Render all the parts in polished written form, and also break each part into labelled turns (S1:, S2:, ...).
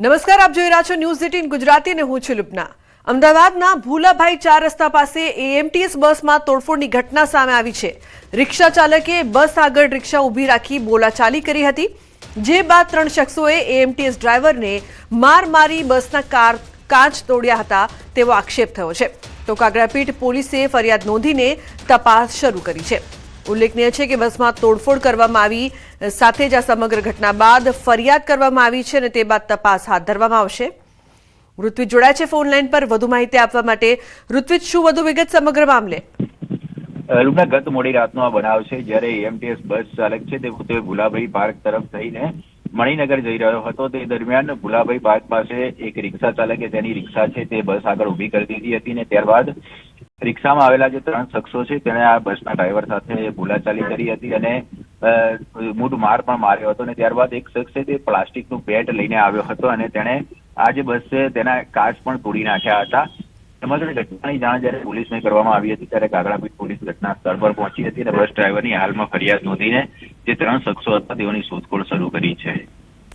S1: નમસ્કાર, આપ જોઈ રહ્યા છો ન્યૂઝ 18 ગુજરાતી અને હું છું લુપના। અમદાવાદના ભૂલાભાઈ 4 રસ્તા પાસે એએમટીએસ બસમાં તોડફોડની ઘટના સામે આવી છે। રિક્ષા ચાલકે બસ આગળ રિક્ષા ઊભી રાખી બોલાચાલી કરી હતી, જે બાદ 3 શખ્સોએ એએમટીએસ ડ્રાઈવરને માર મારી બસના કાચ તોડ્યા હતા તેવો આક્ષેપ થયો છે। તો કાગડાપીઠ પોલીસે ફરિયાદ નોંધીને તપાસ શરૂ કરી છે। ઉલ્લેખનીય છે કે બસમાં તોડફોડ કરવામાં આવી, સાથે જ આ સમગ્ર ઘટના બાદ ફરિયાદ કરવામાં આવી છે અને તે બાદ તપાસ હાથ ધરવામાં આવશે। ઋત્વિજ જોડાય છે ફોન લાઈન પર વધુ માહિતી આપવા માટે। ઋત્વિજ, શું વધુ વિગત સમગ્ર મામલે?
S2: લુમના ગત મોડી રાતનો આ બનાવ છે, જ્યારે એએમટીએસ બસ ચાલક છે તે પોતે ભુલાભાઈ પાર્ક તરફ થઈને મણિનગર જઈ રહ્યો હતો। તે દરમિયાન ભુલાભાઈ પાર્ક પાસે એક રિક્ષા ચાલકે તેની રિક્ષા છે તે બસ આગળ ઊભી કરી દીધી હતી અને ત્યારબાદ રિક્ષામાં આવેલા જે 3 શખ્સો છે તેણે આ બસના ડ્રાઈવર સાથે બોલાચાલી કરી હતી અને મૂઢ માર પણ માર્યો હતો અને ત્યારબાદ એક શખ્સે તે પ્લાસ્ટિકનું બેટ લઈને આવ્યો હતો અને તેણે આ જે બસ છે તેના કાચ પણ તોડી નાખ્યા હતા। સમગ્ર ઘટનાની જાણ જ્યારે પોલીસને કરવામાં આવી હતી ત્યારે કાગડાપીઠ પોલીસ ઘટના સ્થળ પર પહોંચી હતી અને બસ ડ્રાઈવરની હાલમાં ફરિયાદ નોંધીને જે 3 શખ્સો હતા તેઓની શોધખોળ શરૂ કરી છે।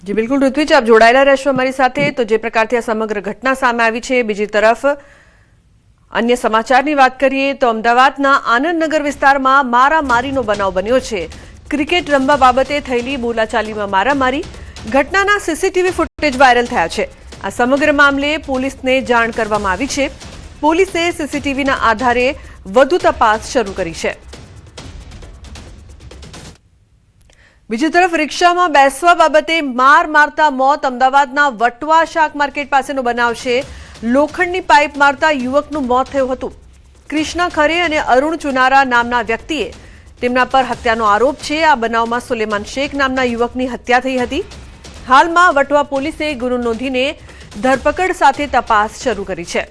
S1: જી બિલકુલ ઋત્વિજ, આપ જોડાયેલા રહેશો અમારી સાથે। તો જે પ્રકારથી આ સમગ્ર ઘટના સામે આવી છે, બીજી તરફ અન્ય સમાચારની વાત કરીએ તો અમદાવાદના આનંદનગર વિસ્તારમાં મારામારીનો બનાવ બન્યો છે। ક્રિકેટ રમવા બાબતે થયેલી બોલાચાલીમાં મારામારી ઘટનાના સીસીટીવી ફૂટેજ વાયરલ થયા છે। આ સમગ્ર મામલે પોલીસને જાણ કરવામાં આવી છે। પોલીસે સીસીટીવીના આધારે વધુ તપાસ શરૂ કરી છે। બીજી તરફ રિક્ષામાં બેસવા બાબતે માર મારતા મોત અમદાવાદના વટવા શાક માર્કેટ પાસેનો બનાવ છે। લોખંડની પાઇપ મારતા યુવકનું મોત થયું હતું। કૃષ્ણા ખરે અને અરુણ ચુનારા નામના વ્યક્તિએ તેમના પર હત્યાનો આરોપ છે। આ બનાવમાં સુલેમાન શેખ નામના યુવકની હત્યા થઈ હતી। હાલમાં વટવા પોલીસે ગુનો નોંધીને ધરપકડ સાથે તપાસ શરૂ કરી છે।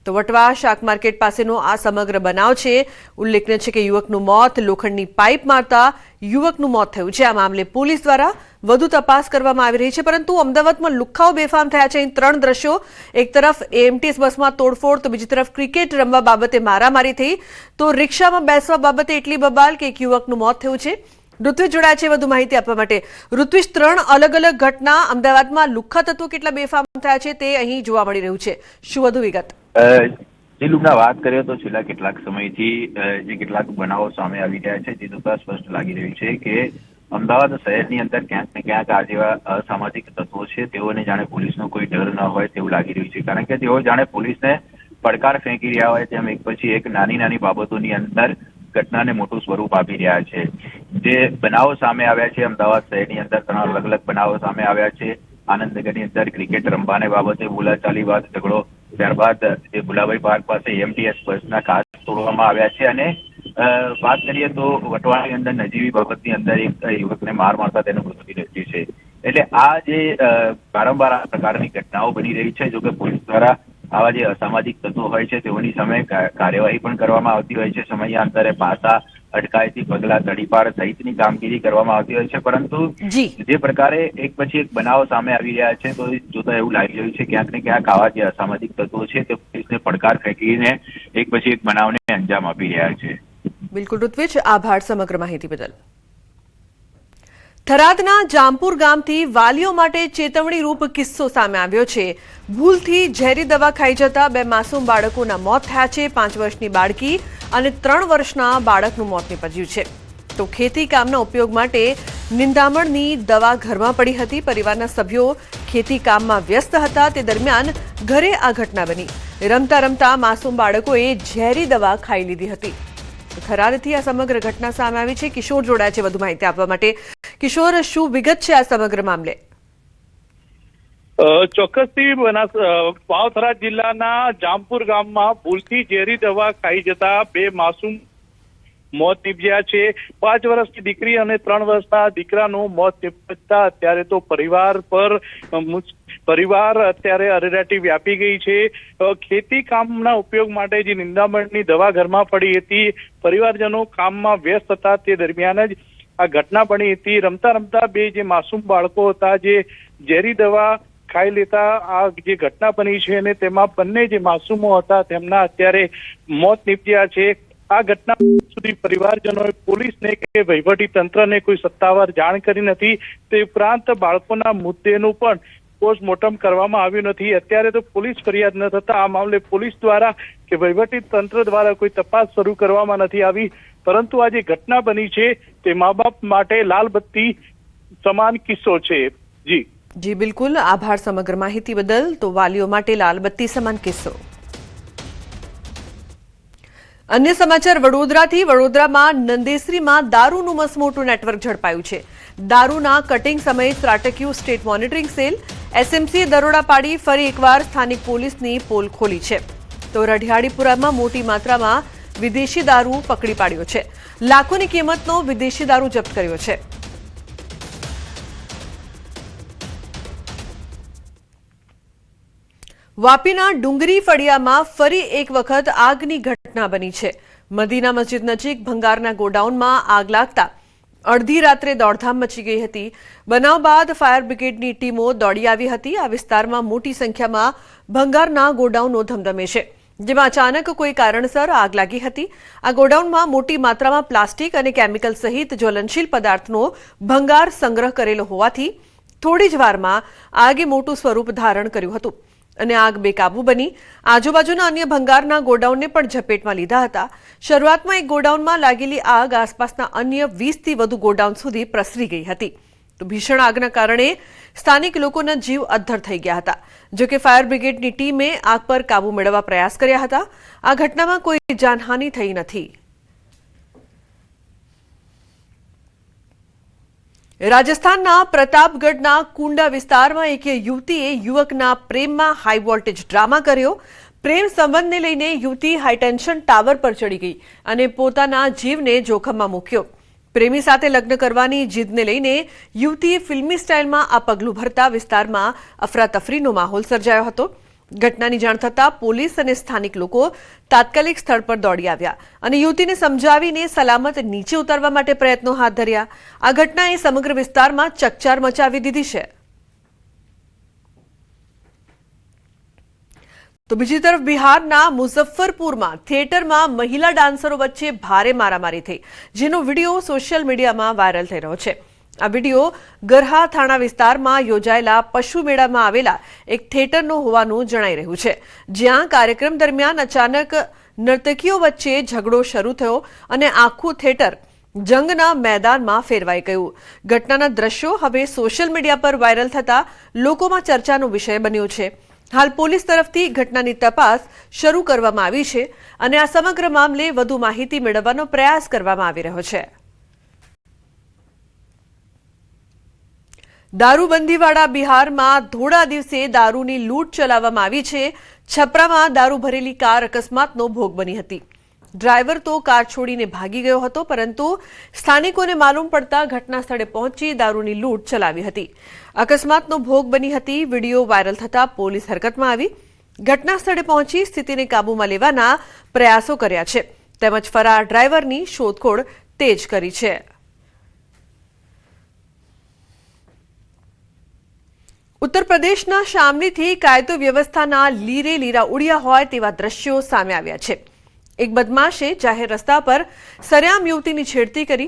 S1: તો વટવા શાક માર્કેટ પાસેનો આ સમગ્ર બનાવ છે। ઉલ્લેખનીય છે કે યુવકનું મોત લોખંડની પાઇપ મારતા યુવકનું મોત થયું છે। આ મામલે પોલીસ દ્વારા વધુ તપાસ કરવામાં આવી રહી છે, પરંતુ અમદાવાદમાં લુખ્ખાઓ બેફામ થયા છે। અહીં 3 દ્રશ્યો, એક તરફ એએમટીએસ બસમાં તોડફોડ, તો બીજી તરફ ક્રિકેટ રમવા બાબતે મારામારી થઈ, તો રિક્ષામાં બેસવા બાબતે એટલી બબાલ કે એક યુવકનું મોત થયું છે। ઋત્વિજ જોડાય છે વધુ માહિતી આપવા માટે। ઋત્વિજ, 3 અલગ અલગ ઘટના અમદાવાદમાં લુખ્ખા તત્વો કેટલા બેફામ થયા છે તે અહીં જોવા મળી રહ્યું છે, શું વધુ વિગત?
S2: જે લુમના વાત કરીએ તો છેલ્લા કેટલાક સમયથી જે કેટલાક બનાવો સામે આવી રહ્યા છે તે જોતા સ્પષ્ટ લાગી રહ્યું છે કે અમદાવાદ શહેરની અંદર ક્યાંક ને ક્યાંક આ જેવા અસામાજિક તત્વો છે તેઓને જાણે પોલીસનો કોઈ ડર ન હોય તેવું લાગી રહ્યું છે, કારણ કે તેઓ જાણે પોલીસને પડકાર ફેંકી રહ્યા હોય તેમ એક પછી એક નાની નાની બાબતોની અંદર ઘટનાને મોટું સ્વરૂપ આપી રહ્યા છે। જે બનાવો સામે આવ્યા છે અમદાવાદ શહેરની અંદર 3 અલગ અલગ બનાવો સામે આવ્યા છે। આનંદનગરની અંદર ક્રિકેટ રમવાને બાબતે બોલાચાલી બાદ ઝઘડો, ત્યારબાદ જે ભુલાભાઈ પાર્ક પાસે એએમટીએસ બસના કાચ તોડવામાં આવ્યા છે અને વાત કરીએ તો વટવાની અંદર નજીવી બાબતની અંદર એક યુવકને માર મારતા તેનું મૃત્યુ નિપજ્યું છે। એટલે આ જે વારંવાર આ પ્રકારની ઘટનાઓ બની રહી છે, જો કે પોલીસ દ્વારા આવા જે અસામાજિક તત્વો હોય છે તેઓની સામે કાર્યવાહી પણ કરવામાં આવતી હોય છે। સમયાંતરે પાસા, અટકાયતી પગલાં, તડીપાર સહિતની કામગીરી કરવામાં આવતી હોય છે, પરંતુ જે પ્રકારે એક પછી એક બનાવો સામે આવી રહ્યા છે તો જોતા એવું લાગી રહ્યું છે ક્યાંક ને ક્યાંક આવા જે અસામાજિક તત્વો છે તે પોલીસને પડકાર ફેંકીને એક પછી એક બનાવને અંજામ આપી રહ્યા છે।
S1: બિલકુલ ઋત્વિજ, આભાર સમગ્ર માહિતી બદલ। થરાદના જામપુર ગામથી વાલીઓ માટે ચેતવણી રૂપ કિસ્સો સામે આવ્યો છે। ભૂલથી ઝેરી દવા ખાઈ જતા 2 માસૂમ બાળકોના મોત થયા છે। 5 વર્ષની બાળકી અને 3 વર્ષના બાળકનું મોત નીપજ્યું છે। તો ખેતી કામના ઉપયોગ માટે નિંદામણની દવા ઘરમાં પડી હતી। પરિવારના સભ્યો ખેતી કામમાં વ્યસ્ત હતા, તે દરમિયાન ઘરે આ ઘટના બની। રમતા રમતા માસૂમ બાળકોએ ઝેરી દવા ખાઈ લીધી હતી। થરાદથી આ સમગ્ર ઘટના સામે આવી છે। કિશોર જોડાય છે વધુ માહિતી આપવા માટે। કિશોર, શું વિગત છે આ સમગ્ર મામલે?
S3: ચોક્કસથી થરાદ જિલ્લાના જામપુર ગામમાં ભૂલથી ઝેરી દવા ખાઈ જતા 2 માસૂમ મોત નીપજ્યા છે। 5 વર્ષની દીકરી અને 3 વર્ષના દીકરાનું મોત નીપજતા અત્યારે તો પરિવાર અત્યારે અરેરાટી વ્યાપી ગઈ છે। ખેતી કામના ઉપયોગ માટે જે નિંદામણની દવા ઘરમાં પડી હતી, પરિવારજનો કામમાં વ્યસ્ત હતા, તે દરમિયાન જ આ ઘટના બની હતી। રમતા રમતા 2 જે માસૂમ બાળકો હતા જે ઝેરી દવા ખાઈ લેતા આ જે ઘટના બની છે અને તેમાં બંને જે માસૂમો હતા તેમના અત્યારે મોત નીપજ્યા છે। આ ઘટના સુધી પરિવારજનોએ પોલીસને કે વહીવટી તંત્રને કોઈ સત્તાવાર જાણ કરી નથી। તે ઉપરાંત બાળકોના મૃતદેહનું પણ પોસ્ટમોર્ટમ કરવામાં આવ્યું નથી। અત્યારે તો પોલીસ ફરિયાદ ન થતા આ મામલે પોલીસ દ્વારા કે વહીવટી તંત્ર દ્વારા કોઈ તપાસ શરૂ કરવામાં નથી આવી, પરંતુ આ જે ઘટના બની છે તે મા બાપ માટે લાલ બત્તી સમાન કિસ્સો છે।
S1: જી બિલકુલ, આભાર સમગ્ર માહિતી બદલ। તો વાલીઓ માટે લાલ બત્તી સમાન કિસ્સો। અન્ય સમાચાર વડોદરાથી। વડોદરામાં નંદેસરીમાં દારૂનું મસમોટું નેટવર્ક ઝડપાયું છે। દારૂના કટિંગ સમયે ત્રાટક્યું સ્ટેટ મોનિટરિંગ સેલ। એસએમસીએ દરોડા પાડી ફરી એકવાર સ્થાનિક પોલીસની પોલ ખોલી છે। તો રઢિયાળીપુરામાં મોટી માત્રામાં વિદેશી દારૂ પકડી પાડ્યો છે। લાખોની કિંમતનો વિદેશી દારૂ જપ્ત કર્યો છે। વાપીના ડુંગરી ફળિયામાં ફરી એક વખત આગની ઘટના બની છે। મદીના મસ્જિદ નજીક ભંગારના ગોડાઉનમાં આગ લાગતા અડધી રાત્રે દોડધામ મચી ગઈ હતી। બનાવ બાદ ફાયર બ્રિગેડની ટીમો દોડી આવી હતી। આ વિસ્તારમાં મોટી સંખ્યામાં ભંગારના ગોડાઉનો ધમધમે છે, જેમાં અચાનક કોઈ કારણસર આગ લાગી હતી। આ ગોડાઉનમાં મોટી માત્રામાં પ્લાસ્ટિક અને કેમિકલ સહિત જ્વલનશીલ પદાર્થનો ભંગાર સંગ્રહ કરેલો હોવાથી થોડી જ વારમાં આગે મોટું સ્વરૂપ ધારણ કર્યું હતું અને આગ બેકાબૂ બની। આજુબાજુના અન્ય ભંગારના ગોડાઉનને પણ ઝપેટમાં લીધા હતા। શરૂઆતમાં એક ગોડાઉનમાં લાગેલી આગ આસપાસના અન્ય 20થી વધુ ગોડાઉન સુધી પ્રસરી ગઈ હતી। તો ભીષણ આગના કારણે સ્થાનિક લોકોના જીવ અદ્ધર થઈ ગયા હતા। જોકે ફાયર બ્રિગેડની ટીમે આગ પર કાબૂ મેળવવા પ્રયાસ કર્યા હતા। આ ઘટનામાં કોઈ જાનહાનિ થઈ નથી। રાજસ્થાનના પ્રતાપગઢના કુંડા વિસ્તારમાં એક યુવતીએ યુવકના પ્રેમમાં હાઈ વોલ્ટેજ ડ્રામા કર્યો। પ્રેમ સંબંધને લઈને યુવતી હાઈટેન્શન ટાવર પર ચડી ગઈ અને પોતાના જીવને જોખમમાં મૂક્યો। પ્રેમી સાથે લગ્ન કરવાની જીદને લઈને યુવતીએ ફિલ્મી સ્ટાઇલમાં આ પગલું ભરતા વિસ્તારમાં અફરાતફરીનો માહોલ સર્જાયો હતો। ઘટનાની જાણ થતાં પોલીસ અને સ્થાનિક લોકો તાત્કાલિક સ્થળ પર દોડી આવ્યા અને યુવતીને સમજાવીને સલામત નીચે ઉતારવા માટે પ્રયત્નો હાથ ધર્યા। આ ઘટનાએ સમગ્ર વિસ્તારમાં ચકચાર મચાવી દીધી છે। તો બીજી તરફ બિહારના મુઝફ્ફરપુરમાં થિયેટરમાં મહિલા ડાન્સરો વચ્ચે ભારે મારામારી થઈ, જેનો વિડીયો સોશિયલ મીડિયામાં વાયરલ થઈ રહ્યો છે। આ વિડીયો ગરહા થાણા વિસ્તારમાં યોજાયેલા પશુ મેળામાં આવેલા એક થિયેટરનો હોવાનું જણાઈ રહ્યું છે, જ્યાં કાર્યક્રમ દરમિયાન અચાનક નર્તકીઓ વચ્ચે ઝઘડો શરૂ થયો અને આખું થિયેટર જંગના મેદાનમાં ફેરવાઈ ગયું। ઘટનાના દ્રશ્યો હવે સોશિયલ મીડિયા પર વાયરલ થતા લોકોમાં ચર્ચાનો વિષય બન્યો છે। હાલ પોલીસ તરફથી ઘટનાની તપાસ શરૂ કરવામાં આવી છે અને આ સમગ્ર મામલે વધુ માહિતી મેળવવાનો પ્રયાસ કરવામાં આવી રહ્યો છે। દારૂબંધીવાળા બિહારમાં ધોળા દિવસે દારૂની લૂંટ ચલાવવામાં આવી છે। છપરામાં દારૂ ભરેલી કાર અકસ્માતનો ભોગ બની હતી। ડ્રાઈવર તો કાર છોડીને ભાગી ગયો હતો, પરંતુ સ્થાનિકોને માલુમ પડતા ઘટના સ્થળે પહોંચી દારૂની લૂંટ ચલાવી હતી। અકસ્માતનો ભોગ બની હતી। વિડીયો વાયરલ થતા પોલીસ હરકતમાં આવી ઘટના સ્થળે પહોંચી સ્થિતિને કાબૂમાં લેવાના પ્રયાસો કર્યા છે, તેમજ ફરાર ડ્રાઈવરની શોધખોળ તેજ કરી છે। ઉત્તર પ્રદેશના શામલીથી કાયદો વ્યવસ્થાના લીરે લીરા ઉડ્યા હોય તેવા દ્રશ્યો સામે આવ્યા છે। એક બદમાશે જાહેર રસ્તા પર સરેઆમ યુવતીની છેડતી કરી।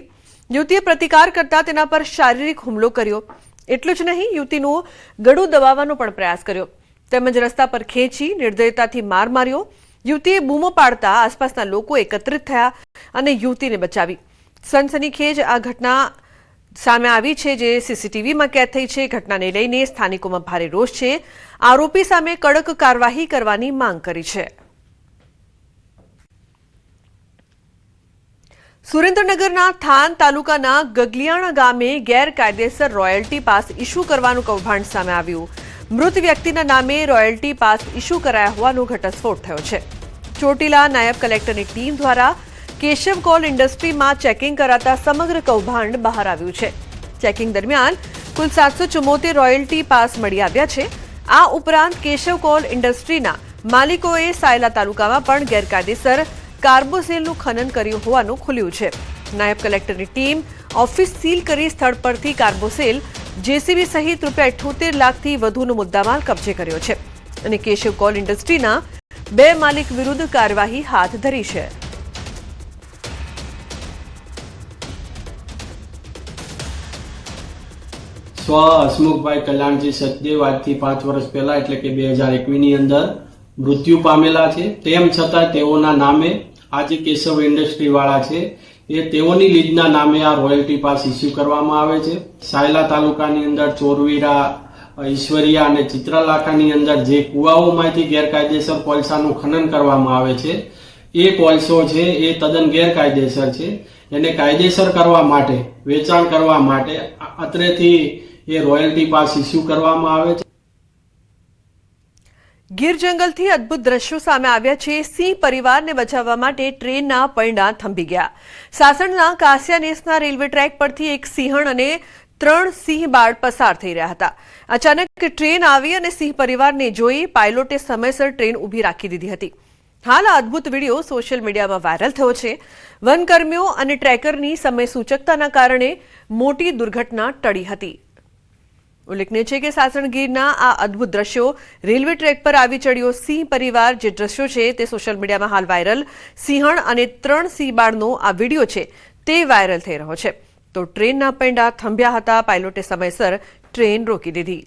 S1: યુવતીએ પ્રતિકાર કરતા તેના પર શારીરિક હુમલો કર્યો। એટલું જ નહીં, યુવતીનું ગળું દબાવવાનો પણ પ્રયાસ કર્યો, તેમજ રસ્તા પર ખેંચી નિર્દયતાથી માર માર્યો। યુવતીએ બૂમો પાડતા આસપાસના લોકો એકત્રિત થયા અને યુવતીને બચાવી। સનસનીખેજ આ ઘટના સામે આવી છે, જે સીસીટીવીમાં કેદ થઈ છે। ઘટનાને લઈને સ્થાનિકોમાં ભારે રોષ છે। આરોપી સામે કડક કાર્યવાહી કરવાની માંગ કરી છે। સુરેન્દ્રનગરના થાન તાલુકાના ગગલિયાણા ગામે ગેરકાયદેસર રોયલ્ટી પાસ ઇસ્યુ કરવાનું કૌભાંડ સામે આવ્યું। મૃત વ્યક્તિના નામે રોયલ્ટી પાસ ઇસ્યુ કરાયા હોવાનો ઘટસ્ફોટ થયો છે। ચોટીલા નાયબ કલેક્ટરની ટીમ દ્વારા કેશવ કોલ ઇન્ડસ્ટ્રીમાં ચેકિંગ કરાતા સમગ્ર કૌભાંડ બહાર આવ્યું છે। ચેકિંગ દરમિયાન કુલ 774 રોયલ્ટી પાસ મળી આવ્યા છે। આ ઉપરાંત કેશવ કોલ ઇન્ડસ્ટ્રીના માલિકોએ સાયલા તાલુકામાં પણ ગેરકાયદેસર કાર્બોસેલનું ખનન કર્યું હોવાનું ખુલ્યું છે। નાયબ કલેક્ટરની ટીમ ઓફિસ સીલ કરી સ્થળ પરથી કાર્બોસેલ, જેસીબી સહિત ₹78 લાખથી વધુનો મુદ્દામાલ કબજે કર્યો છે અને કેશવ કોલ ઇન્ડસ્ટ્રીના 2 માલિક વિરુદ્ધ કાર્યવાહી હાથ ધરી છે।
S4: સ્વ હસમુખભાઈ કલ્યાણજી સચદેવ આજથી 5 વર્ષ પહેલા એટલે કે 2021ની અંદર મૃત્યુ પામેલા છે. તેમ છતાં તેઓના નામે આ જે કેશવ ઇન્ડસ્ટ્રી વાળા છે એ તેઓની લીડના નામે આ રોયલ્ટી પાસ ઇસ્યુ કરવામાં આવે છે. સાયલા તાલુકાની અંદર ચોરવીરા, ઈશ્વરિયા અને ચિત્રલાખાની અંદર જે કુવાઓમાંથી ગેરકાયદેસર કોલસાનું ખનન કરવામાં આવે છે એ કોલસો છે એ તદ્દન ગેરકાયદેસર છે. એને કાયદેસર કરવા માટે, વેચાણ કરવા માટે અત્રેથી એ રોયલ્ટી પાસ ઇસ્યુ કરવામાં આવે છે.
S1: ગીર જંગલથી અદ્ભુત દ્રશ્યો સામે આવ્યા છે. સિંહ પરિવારને બચાવવા માટે ટ્રેનના પૈડા થંભી ગયા. સાસણના કાસિયા નેસના રેલવે ટ્રેક પરથી એક સિંહણ અને 3 સિંહ બાળ પસાર થઈ રહ્યા હતા. અચાનક ટ્રેન આવી અને સિંહ પરિવારને જોઈ પાયલોટે સમયસર ટ્રેન ઊભી રાખી દીધી હતી. હાલ આ અદ્ભુત વિડીયો સોશિયલ મીડિયામાં વાયરલ થયો છે. વનકર્મીઓ અને ટ્રેકરની સમય સૂચકતાના કારણે મોટી દુર્ઘટના ટળી હતી. ઉલ્લેખનીય છે કે સાસણ ગીરના આ અદ્ભુત દ્રશ્યો રેલવે ટ્રેક પર આવી ચડ્યો સિંહ પરિવાર જે દ્રશ્યો છે તે સોશિયલ મીડિયામાં હાલ વાયરલ. સિંહણ અને 3 સિંહ બાળનો આ વિડીયો છે તે વાયરલ થઈ રહ્યો છે. તો ટ્રેનના પૈડા થંભ્યા હતા. પાયલોટે સમયસર ટ્રેન રોકી દીધી.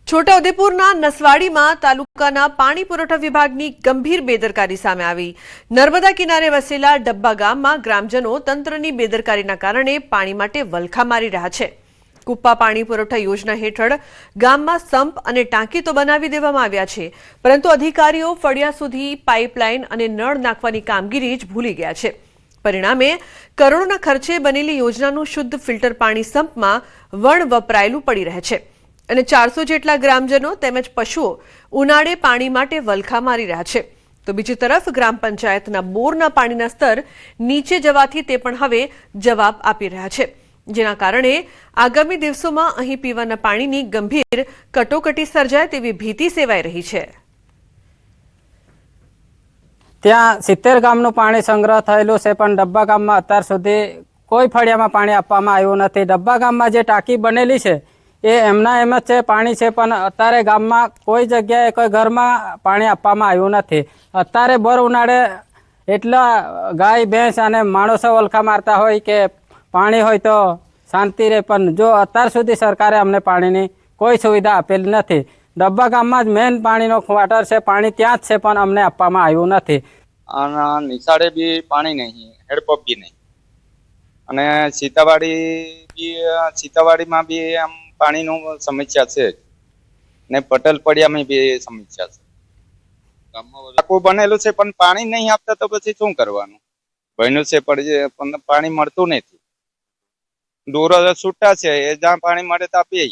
S1: છોટાઉદેપુરના નસવાડીમાં તાલુકાના પાણી પુરવઠા વિભાગની ગંભીર બેદરકારી સામે આવી. નર્મદા કિનારે વસેલા ડબ્બા ગામમાં ગ્રામજનો તંત્રની બેદરકારીના કારણે પાણી માટે વલખા મારી રહ્યા છે. કુપ્પા પાણી પુરવઠા યોજના હેઠળ ગામમાં સંપ અને ટાંકી તો બનાવી દેવામાં આવ્યા છે, પરંતુ અધિકારીઓ ફળિયા સુધી પાઇપલાઇન અને નળ નાખવાની કામગીરી જ ભૂલી ગયા છે. પરિણામે કરોડોના ખર્ચે બનેલી યોજનાનું શુદ્ધ ફિલ્ટર પાણી સંપમાં વણ વપરાયેલું પડી રહે છે અને 400 જેટલા ગ્રામજનો તેમજ પશુઓ ઉનાળે પાણી માટે વલખા મારી રહ્યા છે. તો બીજી તરફ ગ્રામ પંચાયતના બોરના પાણીના સ્તર નીચે જવાથી તે પણ હવે જવાબ આપી રહ્યા છે, જેના કારણે આગામી દિવસોમાં અહીં પીવાના પાણીની ગંભીર કટોકટી સર્જાય તેવી ભીતિ સેવાઈ રહી છે.
S5: ત્યાં 70 ગામનું પાણી સંગ્રહ થયેલું છે, પણ ડબ્બા ગામમાં અત્યાર સુધી કોઈ ફળિયામાં પાણી આપવામાં આવ્યું નથી. ડબ્બા ગામમાં જે ટાંકી બનેલી છે એ એમના એમ જ છે, પાણી છે, પણ અત્યારે ગામમાં કોઈ જગ્યાએ કોઈ ઘરમાં પાણી આપવામાં આવ્યું નથી. અત્યારે બર ઉનાળે એટલા ગાય ભેંસ અને માણસો વલખા મારતા હોય કે પાણી હોય તો શાંતિ રહે, પણ જો અત્યાર સુધી સરકારે અમને પાણીની કોઈ સુવિધા આપેલી નથી. ડબ્બા ગામમાં જ મેઇન પાણીનો ક્વાર્ટર છે, પાણી ત્યાં જ છે, પણ અમને આપવામાં આવ્યું નથી.
S6: અને નિશાળે બી પાણી નહીં, હેડપંપ બી નહીં, અને સીતાવાડીમાં બી આમ પાણીનું સમસ્યા છે ને પટેલ પડિયામાં બી સમસ્યા છે. આખું બનેલું છે પણ પાણી નહીં આપતા તો પછી શું કરવાનું? બન્યું છે પણ પાણી મળતું નથી. દૂર છૂટા છે, એ જ્યાં પાણી મળે તો આપીએ.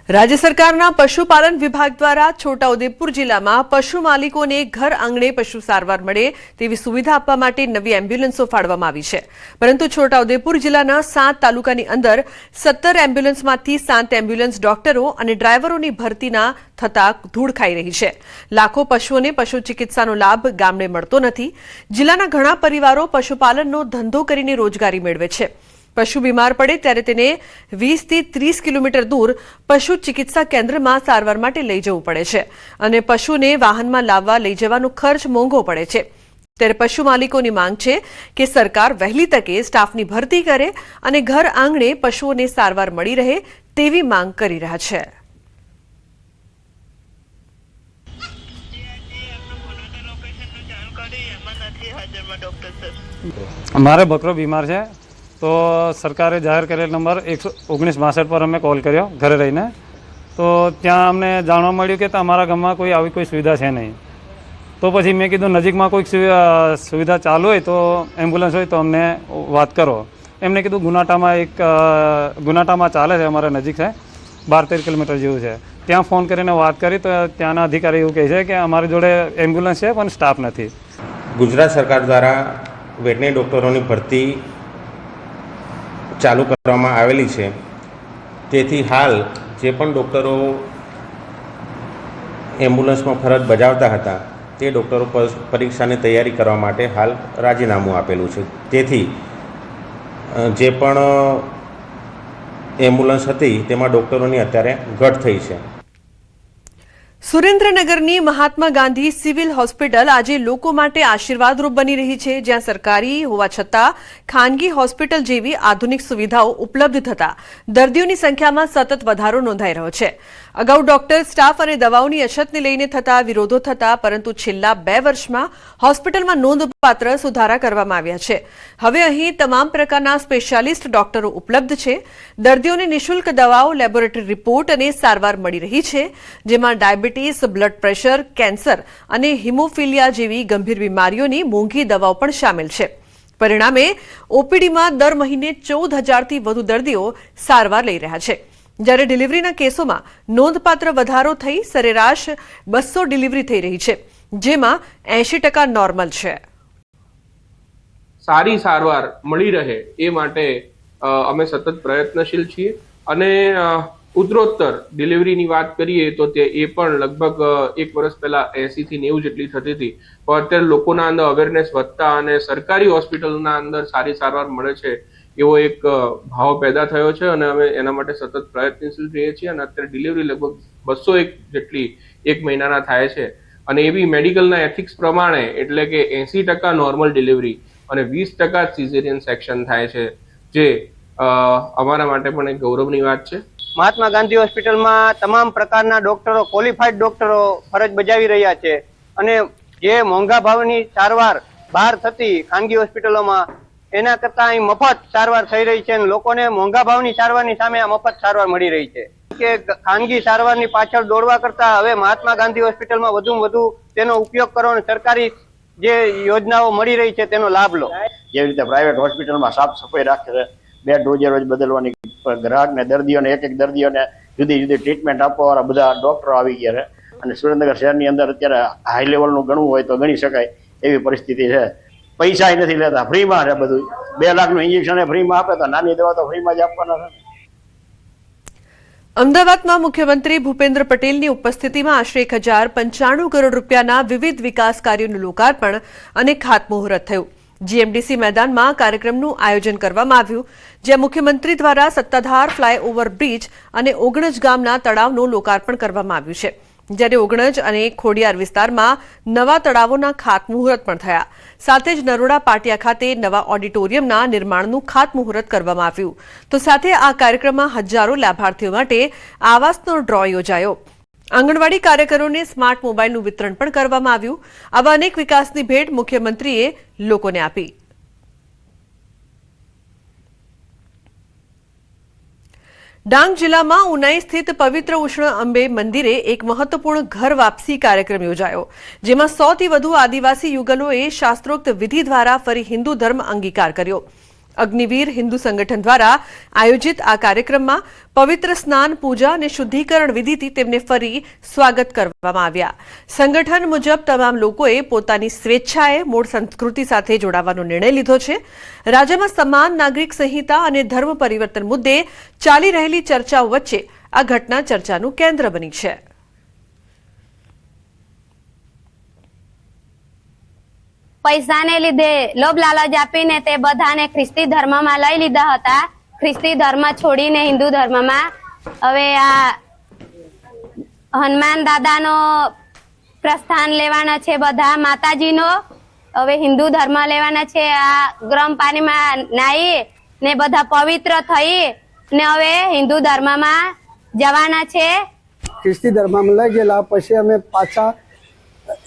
S1: રાજ્ય સરકારના પશુપાલન વિભાગ દ્વારા છોટાઉદેપુર જિલ્લામાં પશુ માલિકોને ઘર આંગણે પશુ સારવાર મળે તેવી સુવિધા આપવા માટે નવી એમ્બ્યુલન્સો ફાળવવામાં આવી છે. પરંતુ છોટાઉદેપુર જિલ્લાના 7 તાલુકાની અંદર 17 એમ્બ્યુલન્સમાંથી 7 એમ્બ્યુલન્સ ડોક્ટરો અને ડ્રાઈવરોની ભરતીના થતા ધૂળ ખાઈ રહી છે. લાખો પશુઓને પશુ ચિકિત્સાનો લાભ ગામડે મળતો નથી. જિલ્લાના ઘણા પરિવારો પશુપાલનનો ધંધો કરીને રોજગારી મેળવે છે. પશુ બીમાર પડે ત્યારે તેને 20 થી 30 કિલોમીટર દૂર પશુ ચિકિત્સા કેન્દ્રમાં સારવાર માટે લઈ જવું પડે છે અને પશુને વાહનમાં લાવવા લઈ જવાનો ખર્ચ મોંઘો પડે છે. ત્યારે પશુ માલિકોની માંગ છે કે સરકાર વહેલી તકે સ્ટાફની ભરતી કરે અને ઘર આંગણે પશુઓને સારવાર મળી રહે તેવી માંગ કરી રહ્યા છે.
S7: મારે બકરો બીમાર છે તો સરકારે જાહેર કરેલ નંબર 1962 પર અમે કોલ કર્યો ઘરે રહીને. તો ત્યાં અમને જાણવા મળ્યું કે અમારા ગામમાં કોઈ આવી કોઈ સુવિધા છે નહીં. તો પછી મેં કીધું નજીકમાં કોઈક સુવિધા ચાલુ હોય તો એમ્બ્યુલન્સ હોય તો અમને વાત કરો. એમને કીધું ગુનાટામાં ચાલે છે, અમારે નજીક છે, 12-13 કિલોમીટર જેવું છે. ત્યાં ફોન કરીને વાત કરી તો ત્યાંના અધિકારી એવું કહે છે કે અમારી જોડે એમ્બ્યુલન્સ છે પણ સ્ટાફ નથી.
S8: ગુજરાત સરકાર દ્વારા વેટનરી ડૉક્ટરોની ભરતી ચાલુ કરવામાં આવેલી છે. તેથી હાલ જે પણ ડૉક્ટરો એમ્બ્યુલન્સમાં ફરજ બજાવતા હતા તે ડૉક્ટરો પરીક્ષાની તૈયારી કરવા માટે હાલ રાજીનામું આપેલું છે. તેથી જે પણ એમ્બ્યુલન્સ હતી તેમાં ડૉક્ટરોની અત્યારે ઘટ થઈ છે.
S1: સુરેન્દ્રનગરની મહાત્મા ગાંધી સિવિલ હોસ્પિટલ આજે લોકો માટે આશીર્વાદરૂપ બની રહી છે, જ્યાં સરકારી હોવા છતાં ખાનગી હોસ્પિટલ જેવી આધુનિક સુવિધાઓ ઉપલબ્ધ થતા દર્દીઓની સંખ્યામાં સતત વધારો નોંધાઈ રહ્યો છે. અગાઉ ડોક્ટર, સ્ટાફ અને દવાઓની અછતને લઈને થતા વિરોધો થતા, પરંતુ છેલ્લા 2 વર્ષમાં હોસ્પિટલમાં નોંધપાત્ર સુધારા કરવામાં આવ્યા છે. હવે અહીં તમામ પ્રકારના સ્પેશિયાલિસ્ટ ડોક્ટરો ઉપલબ્ધ છે. દર્દીઓને નિઃશુલ્ક દવાઓ, લેબોરેટરી રિપોર્ટ અને સારવાર મળી રહી છે, જેમાં ડાયાબિટીસ, બ્લડ પ્રેશર, કેન્સર અને હિમોફિલિયા જેવી ગંભીર બીમારીઓની મોંઘી દવાઓ પણ સામેલ છે. પરિણામે ઓપીડીમાં દર મહિને 14,000થી વધુ દર્દીઓ સારવાર લઈ રહ્યા છે, જ્યારે ડિલિવરીના કેસોમાં નોંધપાત્ર વધારો થઈ સરેરાશ 200 ડિલિવરી થઈ રહી છે, જેમાં 80% નોર્મલ છે.
S9: સારી સારવાર મળી રહે એ માટે અમે સતત પ્રયત્નશીલ છીએ અને ઉત્તરોત્તર ડિલિવરીની વાત કરીએ તો એ પણ લગભગ 1 વર્ષ પહેલા 80 થી 90 જેટલી થતી હતી, પણ અત્યારે લોકોના અંદર અવેરનેસ વધતા અને સરકારી હોસ્પિટલના અંદર સારી સારવાર મળે છે એવો એક ભાવ પેદા થયો છે અને અમે એના માટે સતત પ્રયત્નશીલ રહીએ છીએ અને અત્યારે ડિલિવરી લગભગ 201 જેટલી 1 મહિનાના થાય છે અને એ બી મેડિકલના એથિક્સ પ્રમાણે, એટલે કે 80% નોર્મલ ડિલિવરી અને 20% સિઝેરિયન સેક્શન થાય છે, જે અમારા માટે પણ એક ગૌરવની વાત છે.
S10: મહાત્મા ગાંધી હોસ્પિટલમાં તમામ પ્રકારના ડોક્ટરો, ક્વોલિફાઈડ ડોક્ટરો ફરજ બજાવી રહ્યા છે અને જે મોંઘા ભાવની સારવાર બહાર થતી ખાનગી હોસ્પિટલોમાં, એના કરતા અહીં મફત સારવાર થઈ રહી છે અને લોકોને મોંઘા ભાવની સારવારની સામે આ મફત સારવાર મળી રહી છે. કે ખાનગી સારવારની પાછળ દોડવા કરતા હવે મહાત્મા ગાંધી હોસ્પિટલમાં વધુમાં વધુ તેનો ઉપયોગ કરો અને સરકારી જે યોજનાઓ મળી રહી છે તેનો લાભ લો.
S11: જેવી રીતે પ્રાઇવેટ હોસ્પિટલમાં સાફ સફાઈ રાખે છે, બેડ રોજે રોજ બદલવાની, ગ્રાહકને, દર્દીઓને એક દર્દીઓને જુદી જુદી ટ્રીટમેન્ટ આપવા વાળા બધા ડોક્ટરો આવી ગયા છે અને સુરેન્દ્રનગર શહેરની અંદર અત્યારે હાઈ લેવલનું ગણવું હોય તો ગણી શકાય એવી પરિસ્થિતિ છે. પૈસા નથી લેતા, ફ્રીમાં છે બધું. 2 લાખનું ઇન્જેક્શન ફ્રીમાં આપે તો નાની દવા તો ફ્રીમાં જ આપવાના છે.
S1: અમદાવાદમાં મુખ્યમંત્રી ભૂપેન્દ્ર પટેલની ઉપસ્થિતિમાં આશરે 1,095 કરોડ રૂપિયાના વિવિધ વિકાસ કાર્યોનું લોકાર્પણ અને ખાતમુહૂર્ત થયું. જીએમડીસી મેદાનમાં કાર્યક્રમનું આયોજન કરવામાં આવ્યું, જ્યાં મુખ્યમંત્રી દ્વારા સત્તાધાર ફ્લાયઓવર બ્રિજ અને ઓગણજ ગામના તળાવનું લોકાર્પણ કરવામાં આવ્યું છે, જ્યારે ઓગણજ અને ખોડિયાર વિસ્તારમાં નવા તળાવોના ખાતમુહૂર્ત પણ થયા. સાથે જ નરોડા પાટિયા ખાતે નવા ઓડિટોરિયમના નિર્માણનું ખાતમુહૂર્ત કરવામાં આવ્યું. તો સાથે આ કાર્યક્રમમાં હજારો લાભાર્થીઓ માટે આવાસનો ડ્રો યોજાયો. આંગણવાડી કાર્યકરોને સ્માર્ટ મોબાઈલનું વિતરણ પણ કરવામાં આવ્યું. આવા અનેક વિકાસની ભેટ મુખ્યમંત્રીએ લોકોને આપી. ડાંગ જિલ્લામાં ઉનાઈ સ્થિત પવિત્ર ઉષ્ણ અંબે મંદિરે એક મહત્વપૂર્ણ ઘર વાપસી કાર્યક્રમ યોજાયો, જેમાં 100થી વધુ આદિવાસી યુગલોએ શાસ્ત્રોક્ત વિધિ દ્વારા ફરી હિન્દુ ધર્મ અંગીકાર કર્યો. અગ્નિવીર હિન્દુ સંગઠન દ્વારા આયોજિત આ કાર્યક્રમમાં પવિત્ર સ્નાન, પૂજા અને શુદ્ધિકરણ વિધિથી તેમને ફરી સ્વાગત કરવામાં આવ્યા. સંગઠન મુજબ તમામ લોકોએ પોતાની સ્વેચ્છાએ મૂળ સંસ્કૃતિ સાથે જોડાવાનો નિર્ણય લીધો છે. રાજ્યમાં સમાન નાગરિક સંહિતા અને ધર્મ પરિવર્તન મુદ્દે ચાલી રહેલી ચર્ચાઓ વચ્ચે આ ઘટના ચર્ચાનું કેન્દ્ર બની છે.
S12: પૈસાને લીધે લોભ લાલચ આપીને તે બધાને ખ્રિસ્તી ધર્મમાં લઈ લીધા હતા. ખ્રિસ્તી ધર્મ છોડીને હિન્દુ ધર્મમાં હવે આ હનુમાન દાદાનો પ્રસ્થાન લેવાના છે, બધા માતાજીનો હવે હિન્દુ ધર્મ લેવાના છે. આ ગરમ પાણીમાં નાહી ને બધા પવિત્ર થઈ ને હવે હિન્દુ ધર્મમાં જવાના છે.
S13: ખ્રિસ્તી ધર્મમાં લઈ ગયેલા પછી અમે પાછા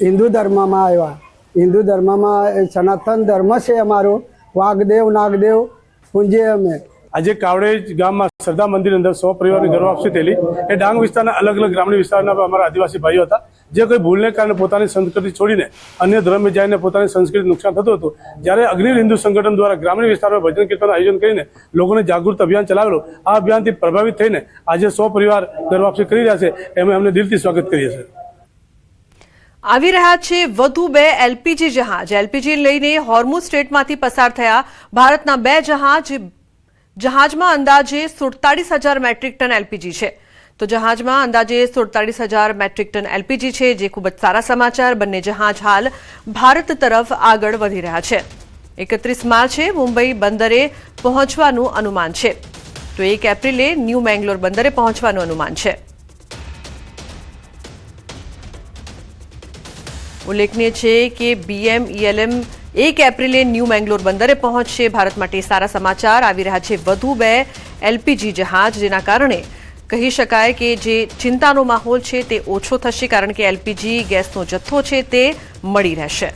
S13: હિન્દુ ધર્મમાં આવ્યા. હિન્દુ ધર્મમાં સનાતન ધર્મ છે અમારો, વાઘદેવ નાગદેવ પૂંજે અમે.
S14: આજે કાવડેજ ગામમાં શ્રદ્ધા મંદિર અંદર 100 પરિવારની ઘર વાપસી થયેલી. એ ડાંગ વિસ્તારના અલગ અલગ ગ્રામીણ વિસ્તારના અમારા આદિવાસી ભાઈઓ હતા, જે કોઈ ભૂલને કારણે પોતાની સંસ્કૃતિ છોડીને અન્ય ધર્મે જઈને પોતાની સંસ્કૃતિ નુકસાન થતું હતું. જ્યારે અગ્નિવીર હિન્દુ સંગઠન દ્વારા ગ્રામીણ વિસ્તારમાં ભજન કીર્તન આયોજન કરીને લોકોને જાગૃત અભિયાન ચલાવેલું. આ અભિયાનથી પ્રભાવિત થઈને આજે 100 પરિવાર ઘર વાપસી કરી રહ્યા છે. એમાં અમને દિલથી સ્વાગત કરીએ છીએ.
S1: આવી રહ્યા છે વધુ 2 એલપીજી જહાજ. એલપીજી લઈને હોર્મુઝ સ્ટ્રેટમાંથી પસાર થયા ભારતના 2 જહાજમાં અંદાજે 47,000 મેટ્રિક ટન એલપીજી છે. તો જહાજમાં અંદાજે 47,000 મેટ્રિક ટન એલપીજી છે, જે ખૂબ જ સારા સમાચાર. બંને જહાજ હાલ ભારત તરફ આગળ વધી રહ્યા છે. 31 માર્ચે મુંબઈ બંદરે પહોંચવાનું અનુમાન છે, તો 1 એપ્રિલે ન્યૂ મેંગલોર બંદરે પહોંચવાનું અનુમાન છે. ઉલ્લેખનીય છે કે BMELM 1 એપ્રિલે ન્યૂ મેંગ્લોર બંદરે પહોંચશે. ભારત માટે સારા સમાચાર આવી રહ્યા છે. વધુ 2 LPG જહાજ, જેના કારણે કહી શકાય કે જે ચિંતાનો માહોલ છે તે ઓછો થશે, કારણ કે LPG ગેસનો જથ્થો છે તે મળી રહેશે.